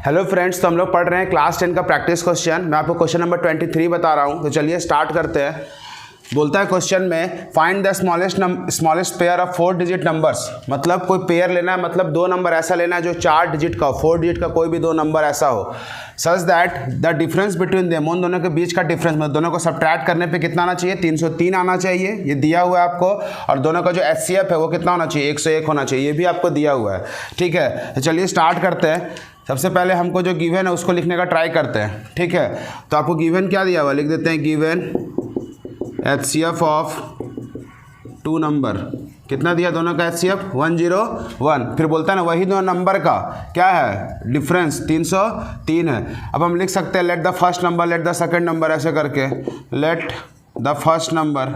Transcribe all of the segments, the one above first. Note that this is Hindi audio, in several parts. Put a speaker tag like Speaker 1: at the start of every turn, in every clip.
Speaker 1: हेलो फ्रेंड्स, तो हम लोग पढ़ रहे हैं क्लास 10 का प्रैक्टिस क्वेश्चन। मैं आपको क्वेश्चन नंबर 23 बता रहा हूँ। तो चलिए स्टार्ट करते हैं। बोलता है क्वेश्चन में find the smallest pair of 4 digit numbers. मतलब कोई पेयर लेना है, मतलब दो नंबर ऐसा लेना है जो 4 डिजिट का हो, 4 डिजिट का कोई भी दो नंबर ऐसा हो, such that the difference between them, उन दोनों के बीच का डिफरेंस, मतलब दोनों को सब्ट्रैक्ट करने पे कितना आना चाहिए, 303 आना चाहिए, ये दिया हुआ है आपको। और दोनों का जो HCF है वो कितना होना चाहिए, 101 होना चाहिए, ये भी आपको दिया हुआ है। ठीक है, तो चलिए स्टार्ट करते हैं। सबसे पहले हमको जो गिवन है उसको लिखने का ट्राई करते हैं। ठीक है, तो आपको गिवन क्या दिया हुआ, लिख देते हैं गिवन HCF ऑफ 2 नंबर। कितना दिया दोनों का HCF 101। फिर बोलता है ना वही दो नंबर का क्या है डिफरेंस 303 है। अब हम लिख सकते हैं let the first number let the second number, ऐसे करके लेट द फर्स्ट नंबर।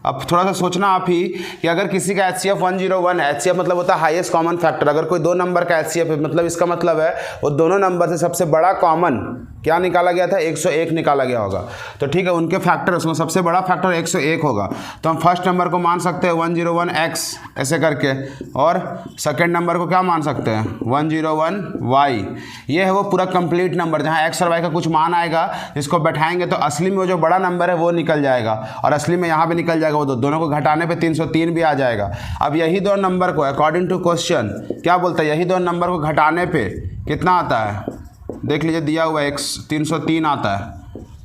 Speaker 1: अब थोड़ा सा सोचना आप ही कि अगर किसी का HCF 101 है, HCF मतलब होता है हाईएस्ट कॉमन फैक्टर। अगर कोई दो नंबर का HCF है, मतलब इसका मतलब है वो दोनों नंबर से सबसे बड़ा कॉमन क्या निकाला गया था, 101 निकाला गया होगा। तो ठीक है, उनके फैक्टर उसमें सबसे बड़ा फैक्टर 101 होगा। तो हम फर्स्ट नंबर को मान सकते हैं 101x ऐसे करके, और सेकेंड नंबर को क्या मान सकते हैं 101y। ये है वो पूरा कंप्लीट नंबर जहाँ x और y का कुछ मान आएगा, जिसको बैठाएंगे तो असली में वो जो बड़ा नंबर है वो निकल जाएगा, और असली में यहाँ पे निकल जाएगा वो दोनों को घटाने पे 303 भी आ जाएगा। अब यही दो नंबर को अकॉर्डिंग टू क्वेश्चन क्या बोलता है, यही दो नंबर को घटाने पे कितना आता है, देख लीजिए दिया हुआ है 303 आता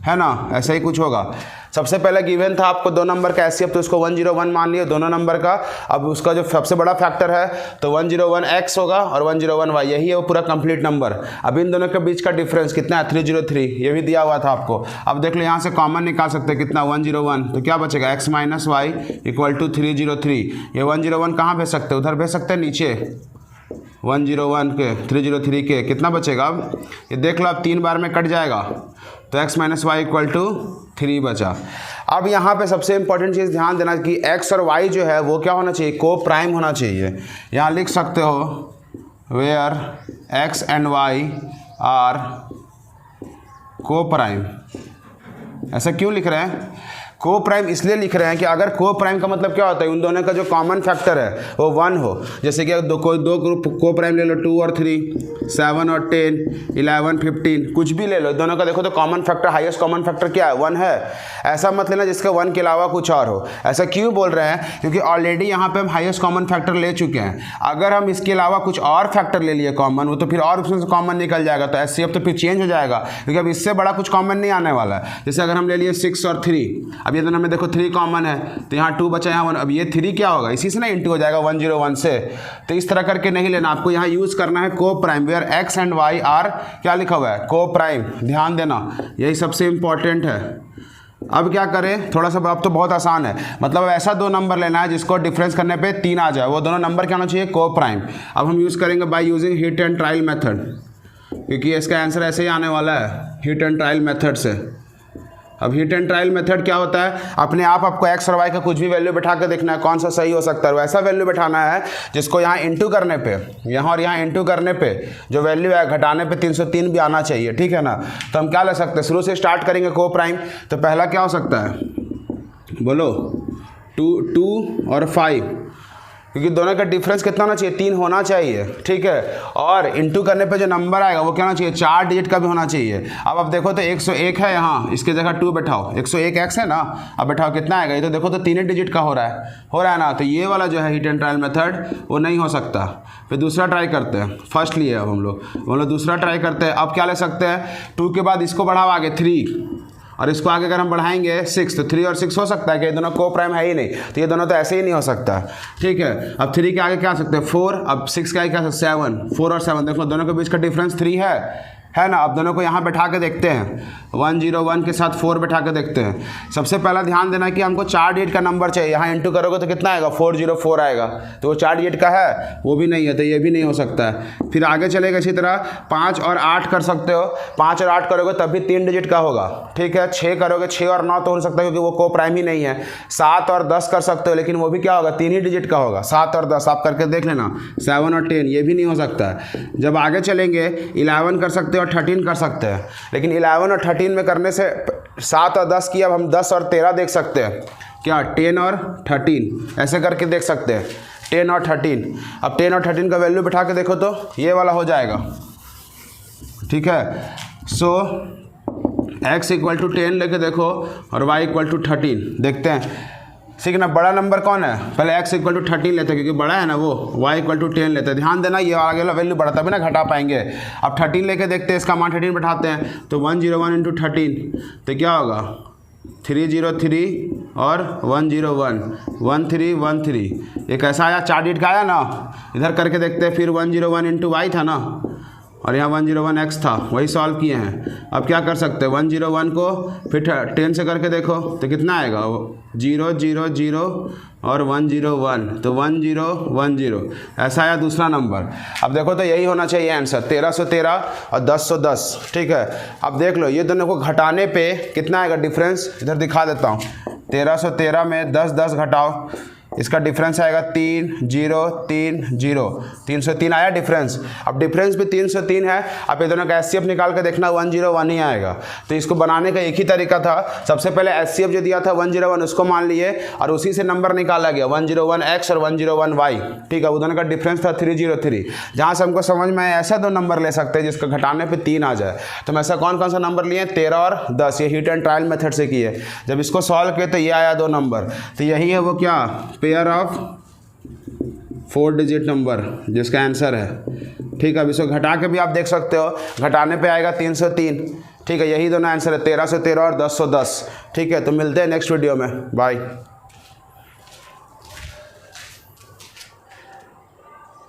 Speaker 1: है ना, ऐसा ही कुछ होगा। सबसे पहले गिवन था आपको दो नंबर का HCF, तो उसको 101 मान लिया दोनों नंबर का। अब उसका जो सबसे बड़ा फैक्टर है तो 101x होगा और 101y, यही है वो पूरा कंप्लीट नंबर। अब इन दोनों के बीच का डिफरेंस कितना है 303, ये भी दिया हुआ था आपको। अब देख लो यहाँ से कॉमन निकाल सकते हैं कितना 101, तो क्या बचेगा x - y = 303। ये 101 कहाँ भेज सकते हैं, उधर भेज सकते हैं नीचे 101 के 303 के, कितना बचेगा। अब ये देख लो आप 3 बार में कट जाएगा, तो x - y = 3 बचा। अब यहाँ पे सबसे इंपॉर्टेंट चीज़ ध्यान देना कि x और y जो है वो क्या होना चाहिए, को प्राइम होना चाहिए। यहाँ लिख सकते हो where x and y are coprime. ऐसा क्यों लिख रहे हैं, को प्राइम इसलिए लिख रहे हैं कि अगर को प्राइम का मतलब क्या होता है, उन दोनों का जो कॉमन फैक्टर है वो 1 हो। जैसे कि कोई दो ग्रुप को प्राइम ले लो, 2 और 3, 7 और 10, 11, 15, कुछ भी ले लो, दोनों का देखो तो common factor, highest common factor क्या है 1 है। ऐसा मत लेना जिसका 1 के अलावा कुछ और हो। ऐसा क्यों बोल रहे हैं, क्योंकि ऑलरेडी यहाँ पे हम हाईएस्ट कॉमन फैक्टर ले चुके हैं। अगर हम इसके अलावा कुछ और फैक्टर ले लिए कॉमन, वो तो फिर और उसमें से कॉमन निकल जाएगा, तो HCF तो फिर चेंज हो जाएगा, क्योंकि अब इससे बड़ा कुछ कॉमन नहीं आने वाला है। जैसे अगर हम ले लिए 6 और 3, अब ये दोनों में देखो 3 कॉमन है, तो यहाँ 2 बचा, यहाँ 1। अब ये 3 क्या होगा, इसी से ना इंटू हो जाएगा 101 से। तो इस तरह करके नहीं लेना, आपको यहाँ यूज़ करना है coprime, where x and y are क्या लिखा हुआ है, को प्राइम। ध्यान देना, यही सबसे इंपॉर्टेंट है। अब क्या करें, थोड़ा सा अब तो बहुत आसान है, मतलब ऐसा दो नंबर लेना है जिसको डिफरेंस करने पे 3 आ जाए, वो दोनों नंबर क्या होना चाहिए, को प्राइम। अब हम यूज़ करेंगे by using hit and trial method, क्योंकि इसका आंसर ऐसे ही आने वाला है हिट एंड ट्रायल मेथड से। अब हिट एंड ट्रायल मेथड क्या होता है, अपने आप आपको x और y का कुछ भी वैल्यू बैठा के देखना है कौन सा सही हो सकता है। वैसा वैल्यू बैठाना है जिसको यहाँ इंटू करने पे, यहाँ और यहाँ इंटू करने पे जो वैल्यू है घटाने पे 303 भी आना चाहिए। ठीक है ना, तो हम क्या ले सकते हैं, शुरू से स्टार्ट करेंगे को प्राइम। तो पहला क्या हो सकता है, बोलो 2 और 5, क्योंकि दोनों का डिफरेंस कितना होना चाहिए, 3 होना चाहिए। ठीक है, और इंटू करने पे जो नंबर आएगा वो क्या होना चाहिए, 4 डिजिट का भी होना चाहिए। अब देखो तो 101 है, यहाँ इसके जगह 2 बैठाओ, 101x है ना, अब बैठाओ कितना आएगा, ये तो देखो तो 3 डिजिट का हो रहा है ना। तो ये वाला जो है हिट एंड ट्रायल मेथड वो नहीं हो सकता। फिर दूसरा ट्राई करते हैं, फर्स्ट लिए अब हम लोग दूसरा ट्राई करते हैं। अब क्या ले सकते हैं, 2 के बाद इसको बढ़ाओ आगे 3, और इसको आगे अगर हम बढ़ाएंगे 6, तो 3 और 6 हो सकता है कि ये दोनों को प्राइम है ही नहीं, तो ये दोनों तो ऐसे ही नहीं हो सकता। ठीक है, अब 3 के आगे क्या आ सकते हैं 4, अब 6 के आगे क्या 7, 4 और 7, देखो दोनों के बीच का डिफरेंस 3 है ना। अब दोनों को यहाँ बैठा के देखते हैं, 101 के साथ 4 बैठा के देखते हैं। सबसे पहला ध्यान देना कि हमको 4 डिजिट का नंबर चाहिए, यहाँ इंटू करोगे तो कितना आएगा 404 आएगा, तो वो 4 डिजिट का है, वो भी नहीं है, तो ये भी नहीं हो सकता है। फिर आगे चलेगा इसी तरह 5 और 8 कर सकते हो, 5 और 8 करोगे तब भी 3 डिजिट का होगा। ठीक है, 6 करोगे, 6 और 9 तो हो सकता है क्योंकि वो को प्राइम ही नहीं है। 7 और 10 कर सकते हो, लेकिन वो भी क्या होगा 3 ही डिजिट का होगा। 7 और 10 आप करके देख लेना, 7 और 10 ये भी नहीं हो सकता है। जब आगे चलेंगे 11 कर सकते हो और 13 कर सकते हैं, लेकिन 11 और 13 में करने से 7 और 10 की, अब हम 10 और 13 देख सकते हैं, क्या 10 और 13 ऐसे करके देख सकते हैं, 10 और 13। अब 10 और 13 का वैल्यू बैठा के देखो तो ये वाला हो जाएगा ठीक है। सो x इक्वल टू 10 लेके देखो और y इक्वल टू 13 देखते हैं, ठीक है ना। बड़ा नंबर कौन है, पहले x इक्वल टू 13 लेते हैं क्योंकि बड़ा है ना वो, y इक्वल टू 10 लेते हैं। ध्यान देना ये आगे वाला वैल्यू बढ़ा तभी ना घटा पाएंगे। अब 13 लेके देखते हैं, इसका मान 13 बैठाते हैं तो 101 इंटू 13 तो क्या होगा 303 और 101 1313। एक ऐसा आया 4 डिजिट का आया ना, इधर करके देखते हैं। फिर 101 इंटू वाई था ना और यहाँ 101x था, वही सॉल्व किए हैं। अब क्या कर सकते हैं 101 को फिर 10 से करके देखो तो कितना आएगा 0 0 0 और 101 तो 1010 ऐसा आया दूसरा नंबर। अब देखो तो यही होना चाहिए आंसर 1313 और 1010, ठीक है। अब देख लो ये दोनों को घटाने पे कितना आएगा डिफरेंस, इधर दिखा देता हूँ। 1313 में 10 10 घटाओ, इसका डिफरेंस आएगा 3030 303 आया डिफरेंस। अब डिफरेंस भी 303 है। अब ये दोनों का एचसीएफ निकाल के देखना 101 ही आएगा। तो इसको बनाने का एक ही तरीका था, सबसे पहले एचसीएफ जो दिया था 101 उसको मान लिए और उसी से नंबर निकाला गया 101x और 101y, ठीक है। वो दोनों का डिफरेंस था 303। जहाँ से हमको समझ में आया ऐसा दो नंबर ले सकते हैं जिसका घटाने पर 3 आ जाए। तो हम ऐसा कौन कौन सा नंबर लिए 13 और 10, ये हिट एंड ट्रायल मेथड से किए। जब इसको सॉल्व किए तो ये आया 2 नंबर। तो यही है वो क्या पेयर ऑफ 4 डिजिट नंबर जिसका आंसर है, ठीक है। अब इसको घटा के भी आप देख सकते हो, घटाने पे आएगा 303, ठीक है। यही दोनों आंसर है 1313 और 1010, ठीक है। तो मिलते हैं नेक्स्ट वीडियो में, बाय।